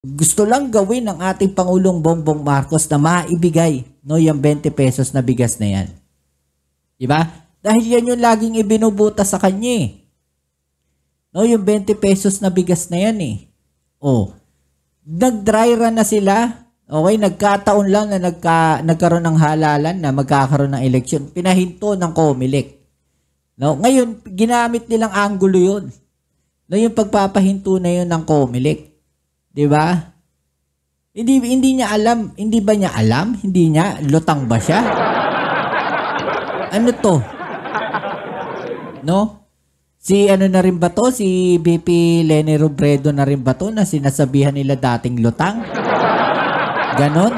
Gusto lang gawin ng ating Pangulong Bongbong Marcos na maibigay no yung 20 pesos na bigas na yan. Diba? Dahil yan yung laging ibinubuta sa kanya eh. No, yung 20 pesos na bigas na yan eh. Oh, nag-dry run na sila. Okay, nagkataon lang na nagkaroon ng halalan na magkakaroon ng eleksyon. Pinahinto ng COMELEC. No, ngayon, ginamit nilang angulo yun. No, yung pagpapahinto na yun ng COMELEC. Diba? Hindi niya alam. Hindi ba niya alam? Hindi niya? Lutang ba siya? Ano to? No? Si ano na rin ba to? Si BP Leni Robredo na rin ba to na sinasabihan nila dating lutang? Ganon?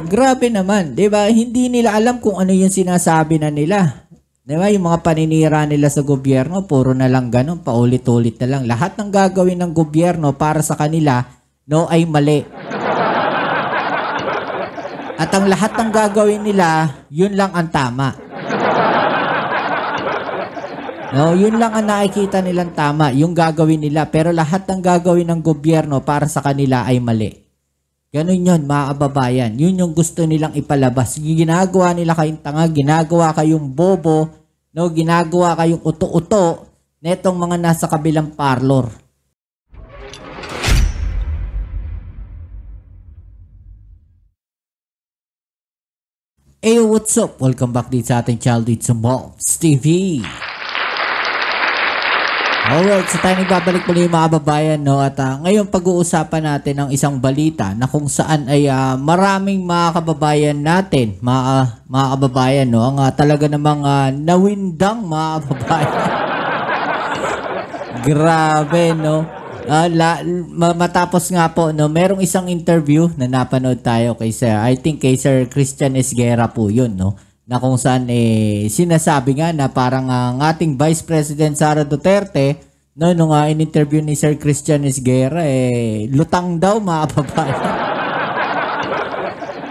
Grabe naman. Diba? Hindi nila alam kung ano yung sinasabi na nila. Diba? Yung mga paninira nila sa gobyerno, puro na lang ganon, paulit-ulit na lang. Lahat ng gagawin ng gobyerno para sa kanila, no, ay mali. At ang lahat ng gagawin nila, yun lang ang tama. No, yun lang ang nakikita nilang tama, yung gagawin nila. Pero lahat ng gagawin ng gobyerno para sa kanila ay mali. Ganun yun, mga kababayan. Yun yung gusto nilang ipalabas. Yung ginagawa nila kayong tanga, ginagawa kayong bobo, no, ginagawa kayong uto-uto netong mga nasa kabilang parlor. Hey, what's up? Welcome back dito sa ating channel dito sa Mobs TV. Alright, so tayo nagbabalik muli mga kababayan, no? At ngayon pag-uusapan natin ang isang balita na kung saan ay maraming mga kababayan natin, mga kababayan, no? Ang talaga namang nawindang mga kababayan. Grabe, no? Matapos nga po, no, merong isang interview na napanood tayo kay Sir, I think kay Sir Christian Esguerra po yun, no? Na kung saan sinasabi nga na parang ang ating Vice President Sara Duterte, no, nung in-interview ni Sir Christian Esguerra, lutang daw mga kababayan.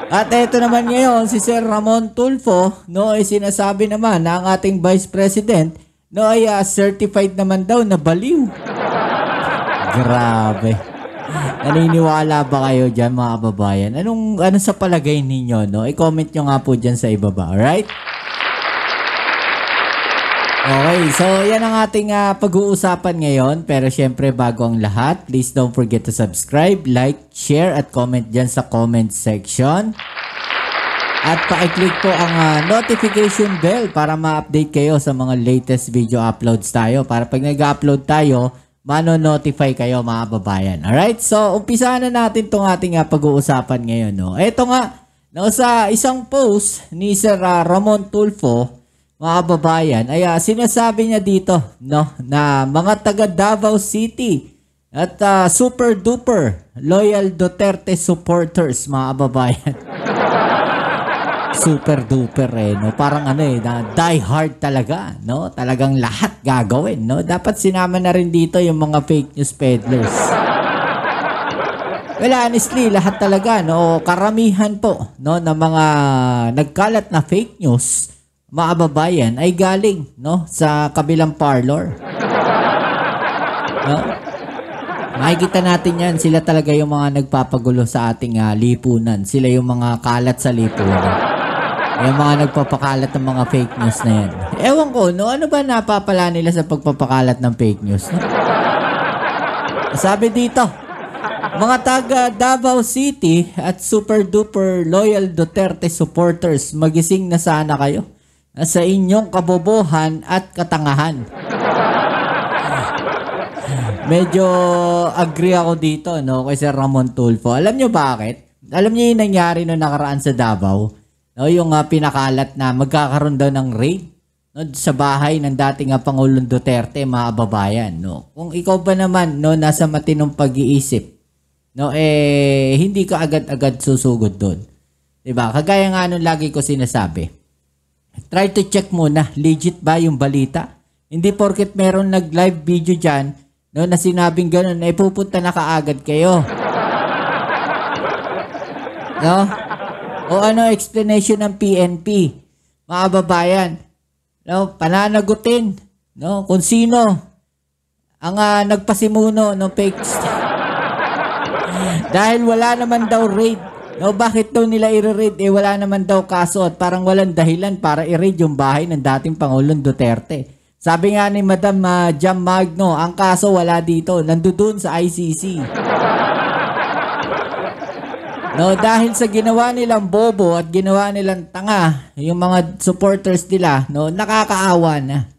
At eto naman ngayon, si Sir Ramon Tulfo, no, ay sinasabi naman na ang ating Vice President, no, ay certified naman daw na baliw. Grabe. Naniniwala ba kayo dyan mga kababayan? Ano sa palagay ninyo, no? I-comment nyo nga po dyan sa ibaba, alright? Okay, so yan ang ating pag-uusapan ngayon. Pero syempre bago ang lahat, please don't forget to subscribe, like, share, at comment dyan sa comment section. At pa-click po ang notification bell para ma-update kayo sa mga latest video uploads tayo. Para pag nag-upload tayo, mano-notify kayo mga babayan. Alright? So, umpisahan na natin itong ating pag-uusapan ngayon. No? Ito nga, no, sa isang post ni Sir Ramon Tulfo, mga babayan, ay sinasabi niya dito, no, na mga taga Davao City at super duper loyal Duterte supporters, mga babayan. Super duper no? Parang na die hard talaga, no? Talagang lahat gagawin, no? Dapat sinama na rin dito yung mga fake news peddlers. Well, honestly, lahat talaga, no? Karamihan po, no, ng mga nagkalat na fake news, mga babayan, ay galing, no, sa kabilang parlor. No? Makikita natin yan, sila talaga yung mga nagpapagulo sa ating lipunan. Sila yung mga kalat sa lipunan. Yung mga nagpapakalat ng mga fake news na yan. Ewan ko, no? Ano ba napapala nila sa pagpapakalat ng fake news? No? Sabi dito, mga taga Davao City at super duper loyal Duterte supporters, magising na sana kayo sa inyong kabobohan at katangahan. Medyo agree ako dito, no? Kay Sir Ramon Tulfo. Alam nyo bakit? Alam nyo yung nangyari no nakaraan sa Davao? No, yung pinakalat na magkakaroon daw ng raid, no, sa bahay ng dating Pangulong Duterte, mga babayan, no. Kung ikaw ba naman, no, nasa matinong pag-iisip, no, hindi ka agad-agad susugod doon. 'Di ba? Kagaya nga nung lagi ko sinasabi. Try to check muna, legit ba yung balita? Hindi porket meron nag-live video diyan, no, na sinabing ganoon, pupunta na kaagad kayo. No? O ano explanation ng PNP, mga babayan? No, pananagutin, no, kung sino ang nagpasimuno ng fake dahil wala naman daw raid. No, bakit daw nila i-raid? Wala naman daw kaso at parang walang dahilan para i-raid yung bahay ng dating Pangulong Duterte. Sabi nga ni Madam Jam Magno, ang kaso wala dito, nandoon sa ICC. No, dahil sa ginawa nilang bobo at ginawa nilang tanga, yung mga supporters nila, no, nakakaawa na.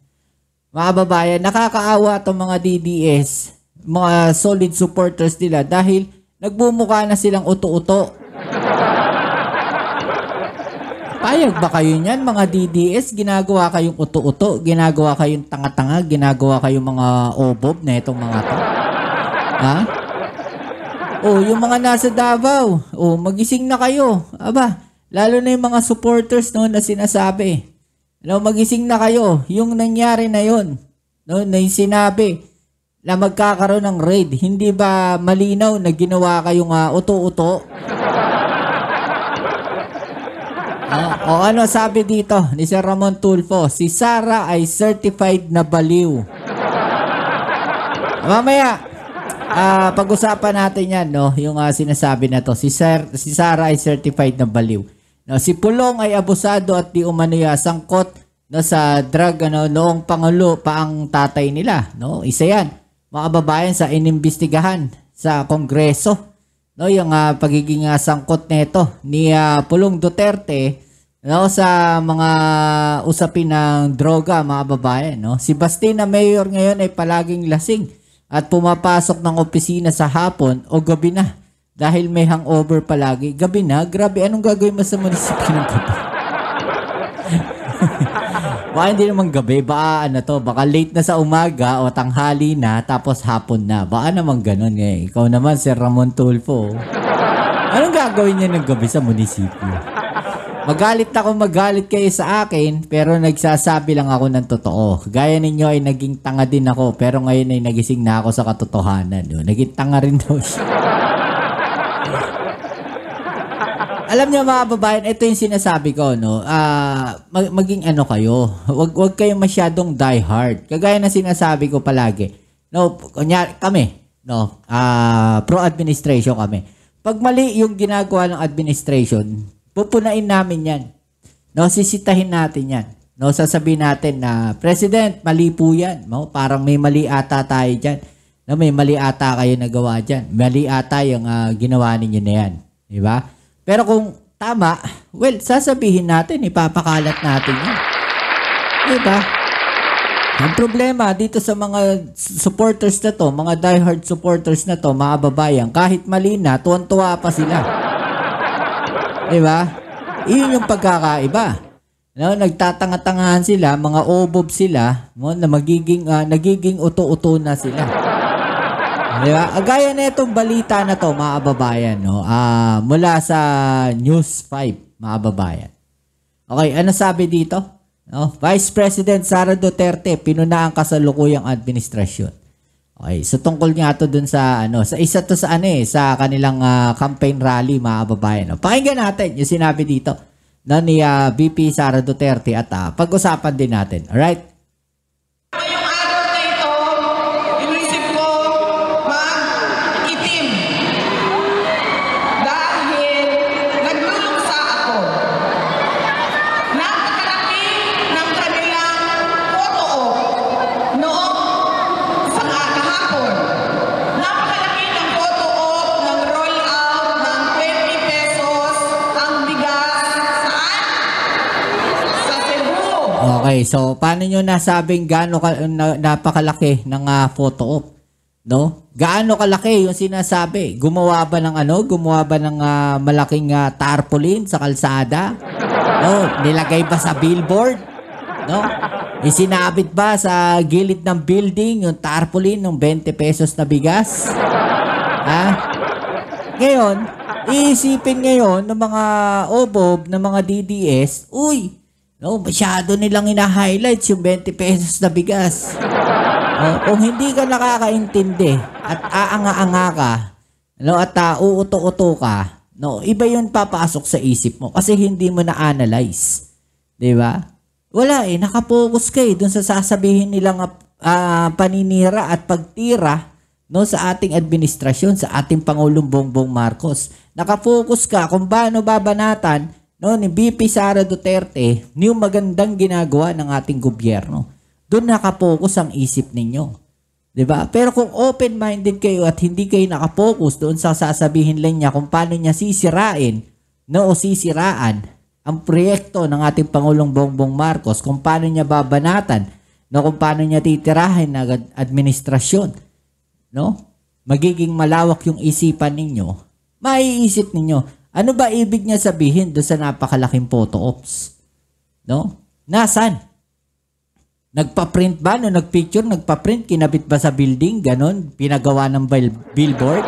Mga babayan, nakakaawa itong mga DDS, mga solid supporters nila dahil nagbumukha na silang uto-uto. Payag ba kayo niyan mga DDS? Ginagawa kayong uto-uto, ginagawa kayong tanga-tanga, ginagawa kayong mga obob na itong mga to. Ha? Oh, yung mga nasa Davao, oh, magising na kayo. Aba, lalo na yung mga supporters no, na sinasabi. No, magising na kayo. Yung nangyari na yun, no, na yung sinabi na magkakaroon ng raid. Hindi ba malinaw na ginawa kayong uto-uto? O ano sabi dito ni Sir Ramon Tulfo? Si Sara ay certified na baliw. Mamaya, pag-usapan natin yan, no? Yung sinasabi na to. Si Sara ay certified na baliw. No, si Pulong ay abusado at di umano'y sangkot no, sa drug noong Pangulo pa ang tatay nila. No? Isa yan, mga babayan sa inimbestigahan sa Kongreso. No, yung pagiging sangkot nito ni Pulong Duterte no, sa mga usapin ng droga, mga babayan. No? Si Basti na mayor ngayon ay palaging lasing at pumapasok ng opisina sa hapon o gabi na dahil may hangover palagi. Gabi na? Grabe, anong gagawin mo sa munisipyo ng gabi? Baka hindi naman gabi, baka late na sa umaga o tanghali na tapos hapon na. Baka naman ganun eh. Ikaw naman, Sir Ramon Tulfo. Anong gagawin niya ng gabi sa munisipyo? Magalit kayo sa akin pero nagsasabi lang ako ng totoo. Gaya ninyo ay naging tanga din ako pero ngayon ay nagising na ako sa katotohanan. Naging tanga rin daw siya. Alam niyo mga babayan, ito yung sinasabi ko, no? Maging ano kayo. Wag kayo masyadong die hard. Kagaya na sinasabi ko palagi. No, kunyari kami, no? Pro-administration kami. Pag mali yung ginagawa ng administration, pupunain namin 'yan. No, sisitahin natin 'yan. No, sasabihin natin na, President, mali po 'yan. No, parang may mali ata tayo diyan. No, may mali ata kayo nagawa diyan. Mali ata yung ginawa ninyo na 'yan, di ba? Pero kung tama, well, sasabihin natin, ipapakalat natin yun. Diba? Ang problema dito sa mga supporters na to, mga diehard supporters na to, mga babayan, kahit mali na, tuwan-tuwa pa sila. Diba? Iyon yung pagkakaiba. No, nagtatanga-tangahan sila, mga obob sila, no, na nagiging uto-uto na sila. Diba? Gaya na itong balita na to, mga babayan, no? Mula sa News 5, mga babayan. Okay, ano sabi dito? No? Vice President Sara Duterte, pinuna ang kasalukuyang administrasyon. Okay, so tungkol nga ito dun sa, sa isa to sa sa kanilang campaign rally, mga babayan. No? Pakinggan natin yung sinabi dito no, ni VP Sara Duterte at pag-usapan din natin. Alright? Okay, so paano nyo nasabing gaano napakalaki ng photo op? No? Gaano kalaki yung sinasabi? Gumawa ba ng Gumawa ba ng malaking tarpaulin sa kalsada? No? Nilagay ba sa billboard? No? Isinabit ba sa gilid ng building yung tarpaulin ng 20 pesos na bigas? Ha? Ngayon, iisipin ngayon ng mga obob, ng mga DDS, uy, no, masyado nilang ina-highlights yung 20 pesos na bigas. Kung hindi ka nakakaintindi at aanga-anga ka, no, at uuto-uto ka, no, iba yun papasok sa isip mo kasi hindi mo na-analyze. Di ba? Wala nakapokus ka dun sa sasabihin nilang paninira at pagtira, no, sa ating administrasyon, sa ating Pangulong Bongbong Marcos. Nakafocus ka kung paano babanatan, no, ni VP Sara Duterte yung magandang ginagawa ng ating gobyerno. Doon nakapokus ang isip ninyo. 'Di ba? Pero kung open-minded kayo at hindi kayo nakapokus doon sa sasabihin lang niya kung paano niya sisirain, no, o sisiraan ang proyekto ng ating Pangulong Bongbong Marcos, kung paano niya babanatan, no, kung paano niya titirahin ng administrasyon, no? Magiging malawak yung isipan ninyo. Maiisip ninyo, ano ba ibig niya sabihin doon sa napakalaking photo ops? No? Nasaan? Nagpa-print ba? No, nagpicture, nagpa-print, kinabit ba sa building? Ganon, pinagawa ng billboard?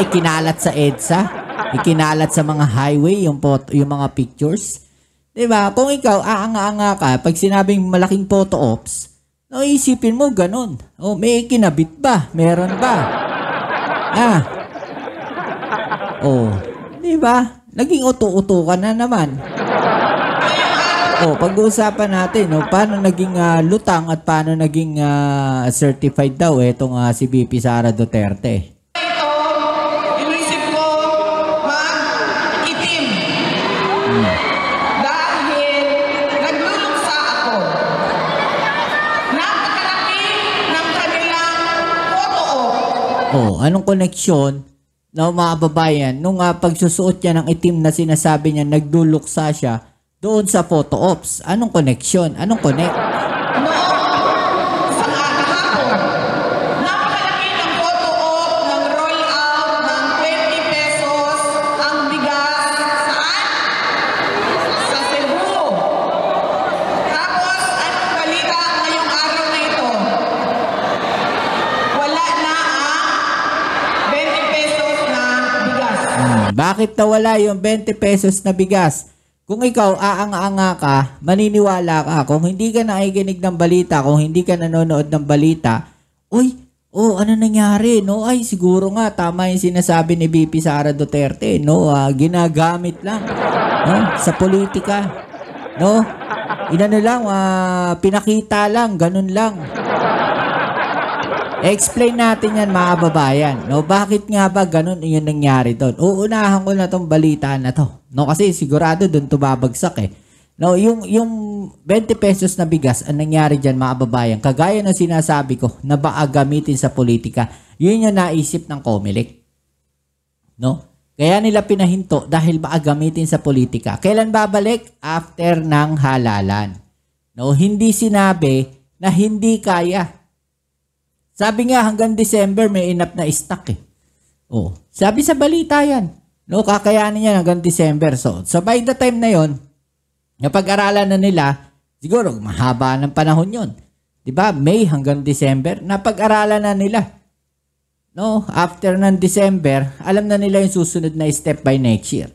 Ikinalat sa EDSA? Ikinalat sa mga highway yung mga pictures? Diba? Kung ikaw, aanga-anga ka, pag sinabing malaking photo ops, no, isipin mo ganon. O, may kinabit ba? Meron ba? Diba? Naging uto-uto ka na naman. Pag-uusapan natin, no, paano naging lutang at paano naging certified daw itong si VP Sara Duterte. Ito, inisip ko, mag-itim. Dahil nagluluksa ako. Napakalaki ng kanilang photo-op. Anong koneksyon, no, mga babayan, nung pagsusuot niya ng itim na sinasabi niya, nagduluksa siya doon sa photo ops? Anong connection? Anong connect? Sa kahapon, napakalaki ng photo-op ng roll-out ng 20 pesos ang bigas. Saan? Sa Cebu. Tapos, anong balita ngayong araw na ito? Wala na ang 20 pesos na bigas. Bakit nawala yung 20 pesos na bigas? Kung ikaw aanga-anga ka, maniniwala ka, kung hindi ka nakikinig ng balita, kung hindi ka nanonood ng balita, ano nangyari, no? Ay, siguro nga, tama yung sinasabi ni VP Sara Duterte, no? Ginagamit lang, no? Sa politika, no? Inano lang, pinakita lang, ganun lang. Explain natin yan, mga babayan, no? Bakit nga ba ganun yung nangyari doon? Uunahan ko na tong balita na to, no? Kasi sigurado doon tumabagsak eh. No, yung 20 pesos na bigas, ang nangyari dyan, mga babayan, kagaya ng sinasabi ko, na baka gamitin sa politika, yun yung naisip ng COMELEC. No? Kaya nila pinahinto dahil baka gamitin sa politika. Kailan babalik? After ng halalan. No, hindi sinabi na hindi kaya. Sabi nga hanggang December may enough na stock eh. Sabi sa balita yan. No, kakayanin yan hanggang December. So by the time na yon, napag-aralan na nila, siguro mahaba ng panahon yon. 'Di ba? May hanggang December, napag-aralan na nila. No, after ng December, alam na nila yung susunod na step by next year.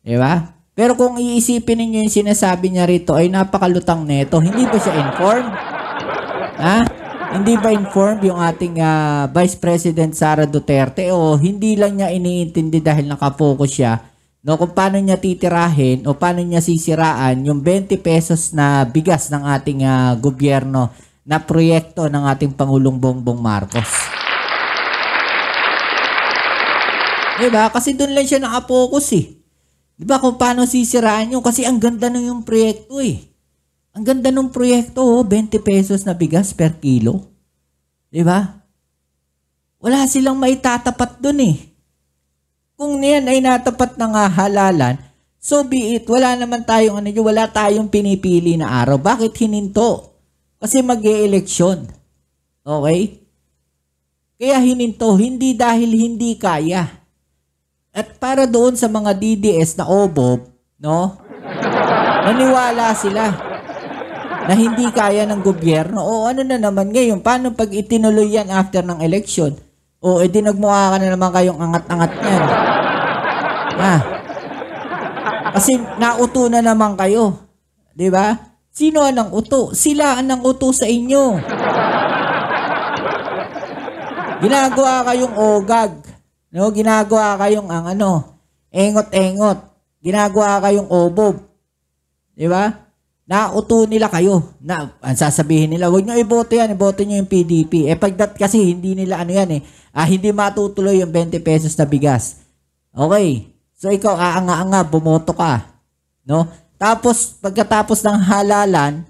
'Di ba? Pero kung iisipin niyo yung sinasabi niya rito ay napakalutang neto, hindi ba siya informed? Hindi ba informed yung ating Vice President Sara Duterte, o hindi lang niya iniintindi dahil nakafocus siya, no, kung paano niya titirahin o paano niya sisiraan yung 20 pesos na bigas ng ating gobyerno na proyekto ng ating Pangulong Bongbong Marcos. Diba? Kasi doon lang siya nakapokus eh. Diba kung paano sisiraan yun? Kasi ang ganda ng yung proyekto eh. Ang ganda ng proyekto, 20 pesos na bigas per kilo. Diba? Wala silang maitatapat dun eh. Kung niyan ay natapat ng halalan, so be it. Wala naman tayong wala tayong pinipili na araw. Bakit hininto? Kasi mag-e-eleksyon. Okay? Kaya hininto, hindi dahil hindi kaya. At para doon sa mga DDS na obob, no? Naniwala sila na hindi kaya ng gobyerno. Ano na naman ngayon? Paano pag itinuloy yan after ng election? Edi nagmukha ka na naman kayong angat-angat yan. Kasi nauto na naman kayo. Diba? Sino ang uto? Sila ang uto sa inyo. Ginagawa kayong ogag. No? Ginagawa kayong engot-engot. Ginagawa kayong obob. Diba? nauto nila kayo. Na, ang sasabihin nila, huwag nyo iboto yan, iboto nyo yung PDP. Pagdat kasi hindi nila ano yan hindi matutuloy yung 20 pesos na bigas. Okay. So ikaw, aanga-anga, bumoto ka. No? Tapos, pagkatapos ng halalan,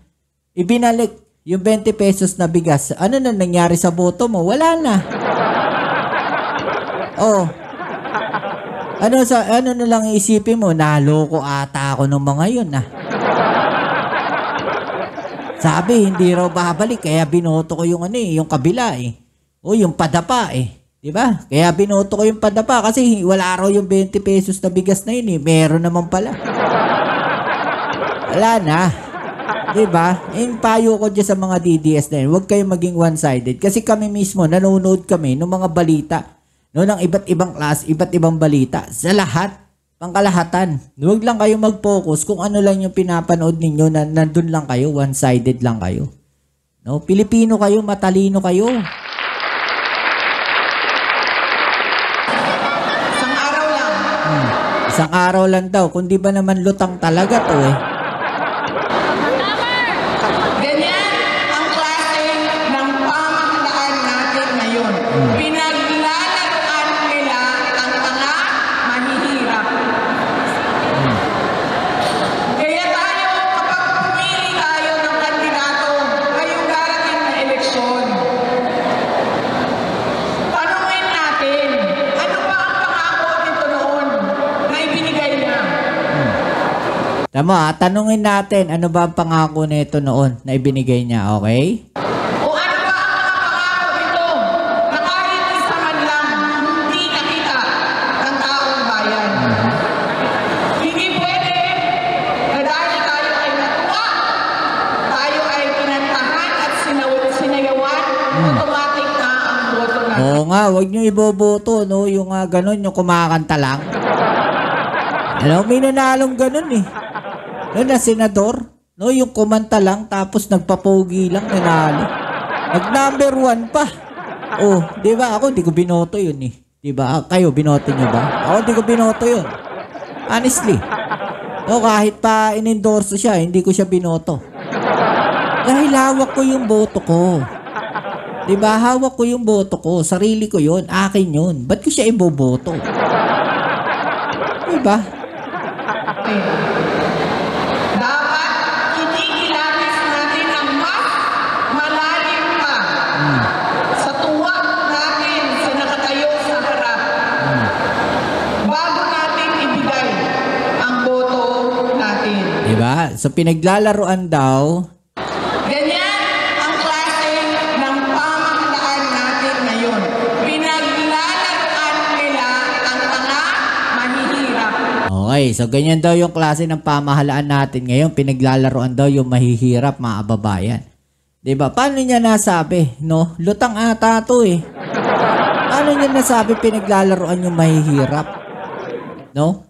ibinalik yung 20 pesos na bigas. Ano na nangyari sa boto mo? Wala na. Oh. Ano na lang isipin mo? Naloko ata ako ng mga yun, Sabi, hindi raw babalik, kaya binoto ko yung yung kabila, O, yung padapa, Di ba? Kaya binoto ko yung padapa kasi wala raw yung 20 pesos na bigas na yun, Meron naman pala. Wala na. Di ba? Yung payo ko dyan sa mga DDS na yun, huwag kayong maging one-sided. Kasi kami mismo, nanonood kami ng mga balita, ng iba't ibang class, iba't ibang balita. Sa lahat, pangkalahatan. Huwag lang kayo mag-focus kung ano lang yung pinapanood ninyo na nandun lang kayo, one-sided lang kayo. No? Pilipino kayo, matalino kayo. Isang araw lang daw. Kung di ba naman lutang talaga to Ganyan ang klase ng pamahalaan natin ngayon. Pinaglalaroan nila ang mga mahihirap. Kaya tayo, kapag pumili tayo ng kandidato ngayong darating na eleksyon, tanungin natin, ano ba ang pangako nito noon na ibinigay niya? Tama, tanungin natin ano ba ang pangako nito noon na ibinigay niya, okay? O ano ba ang mga pangako nito na kahit isa man lang hindi nakita ng taong bayan? Hindi pwede na dahil tayo ay natuwa, tayo ay pinantahan at sinayawan, automatic na ang boto natin. Oo nga, wag nyo iboboto, no? Yung ganun, yung kumakanta lang. Alam, may nanalong ganun na senador, no? Yung kumanta lang, tapos nagpapogi lang, nanalo. Nag-number 1 pa. Oh, di ba? Ako, di ko binoto yun Di ba? Kayo, binoto nyo ba? Ako, di ko binoto yun. Honestly. No, kahit pa in-endorse siya, hindi ko siya binoto. Dahil hawak ko yung boto ko. Di ba? Hawak ko yung boto ko. Sarili ko yun. Akin yun. Ba't ko siya iboboto? Di ba? Dapat ikikilatis natin ang mas malalim pa sa tuwa natin sa nakatayo sa harap bago natin ibigay ang boto natin. Di ba? So, pinaglalaroan daw. Ganyan ang klase ng pamahalaan natin ngayon. Pinaglalaroan nila ang mga mahihirap. Okay, so ganyan daw yung klase ng pamahalaan natin ngayon. Pinaglalaroan daw yung mahihirap, mga kababayan. Diba? Paano niya nasabi? No? Lutang ata to Paano niya nasabi pinaglalaroan yung mahihirap? No?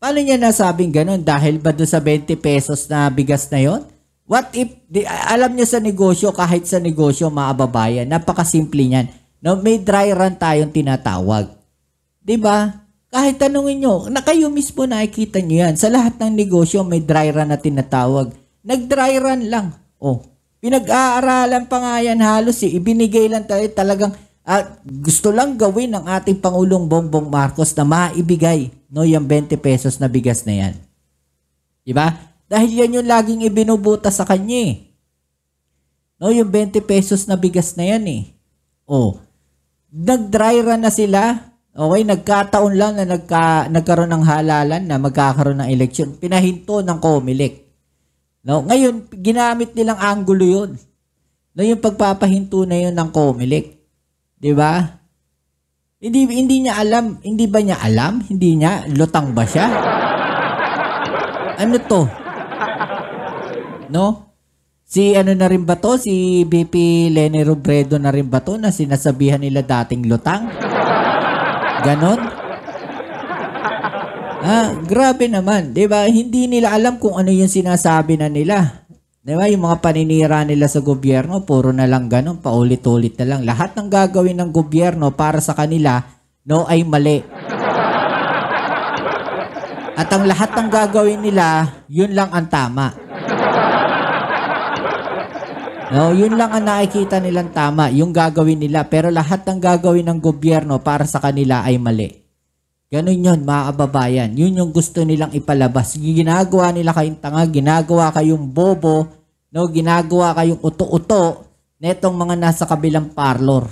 Paano niya nasabing ganun? Dahil ba doon sa 20 pesos na bigas na yon? What if, alam niyo sa negosyo, kahit sa negosyo, mga kababayan, napakasimple niyan. No? May dry run tayong tinatawag. Diba? Kahit tanungin nyo, na kayo mismo nakikita nyo yan. Sa lahat ng negosyo, may dry run na tinatawag. Nag-dry run lang. Oh, pinag-aaralan pa nga yan halos Ibinigay lang tayo talagang gusto lang gawin ng ating Pangulong Bongbong Marcos na maibigay yung 20 pesos na bigas na yan. Diba? Dahil yan yung laging ibinubuta sa kanya yung 20 pesos na bigas na yan Oh, nag-dry run na sila. Okay, nagkataon lang na nagkaroon ng halalan na magkakaroon ng eleksyon. Pinahinto ng COMELEC. No? Ngayon, ginamit nilang anggulo yun. No, yung pagpapahinto na yun ng COMELEC. Diba? Hindi niya alam. Hindi ba niya alam? Hindi niya? Lutang ba siya? Ano to? No? Si ano na rin ba to? Si BP Leni Robredo na rin ba to na sinasabihan nila dating lutang? Ganon? Grabe naman. Diba? Hindi nila alam kung ano yung sinasabi na nila. Diba? Yung mga paninira nila sa gobyerno, puro na lang ganon. Paulit-ulit na lang. Lahat ng gagawin ng gobyerno para sa kanila, ay mali. At ang lahat ng gagawin nila, yun lang ang tama. No, yun lang ang nakikita nilang tama, yung gagawin nila. Pero lahat ng gagawin ng gobyerno para sa kanila ay mali. Ganun yun, mga kababayan. Yun yung gusto nilang ipalabas. Ginagawa nila kayong tanga, ginagawa kayong bobo, no, ginagawa kayong uto-uto netong mga nasa kabilang parlor.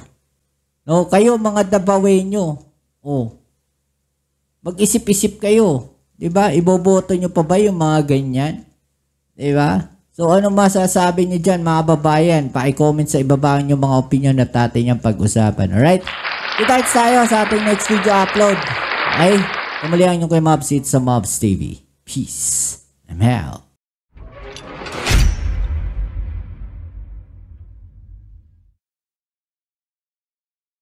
No, kayo mga Dabawenyo, oh, mag-isip-isip kayo. 'Di ba? Iboboto nyo pa ba yung mga ganyan? 'Di ba? So, anong masasabi niyo dyan, mga babayan? Pa-comment sa ibaba yung mga opinion na atin yung pag-usapan. Alright? Kita-kits tayo sa ating next video upload. Okay? Kumulihan nyo kay Mobs sa Mobs TV. Peace. I'm out.